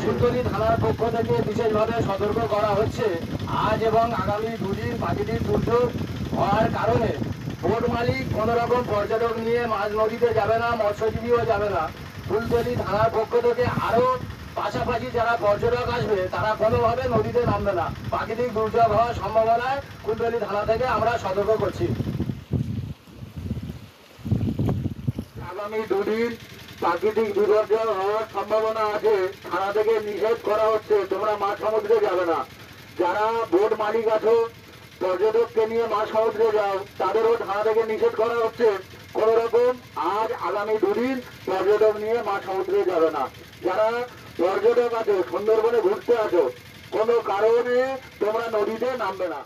ফুলতলি থানার পক্ষ থেকে বিশেষভাবে সতর্ক করা হচ্ছে, আজ এবং আগামী দুদিন প্রাকৃতিক দুর্যোগ হওয়ার কারণে বোট মালিক কোনো রকম পর্যটক নিয়ে মাঝ নদীতে যাবে না, মৎস্যজীবীও যাবে না। ফুলতলি থানার পক্ষ থেকে আরও পাশাপাশি যারা পর্যটক আসবে তারা কোনোভাবে নদীতে নামবে না। প্রাকৃতিক দুর্যোগ হওয়ার সম্ভাবনায় ফুলতলি থানা থেকে আমরা সতর্ক করছি। আগামী দুদিন প্রাকৃতিক বিপর্যয় হওয়ার সম্ভাবনা আছে, থানা থেকে নিষেধ করা হচ্ছে তোমরা মাছ সমুদ্রে যাবে না। যারা বোট মালিক আছো পর্যটককে নিয়ে মাছ সমুদ্রে যাও তাদেরও থানা থেকে নিষেধ করা হচ্ছে কোন রকম আজ আগামী দুদিন পর্যটক নিয়ে মাছ সমুদ্রে যাবে না। যারা পর্যটক আছো সুন্দরবনে ঘুরতে আছো কোনো কারণে তোমরা নদীতে নামবে না।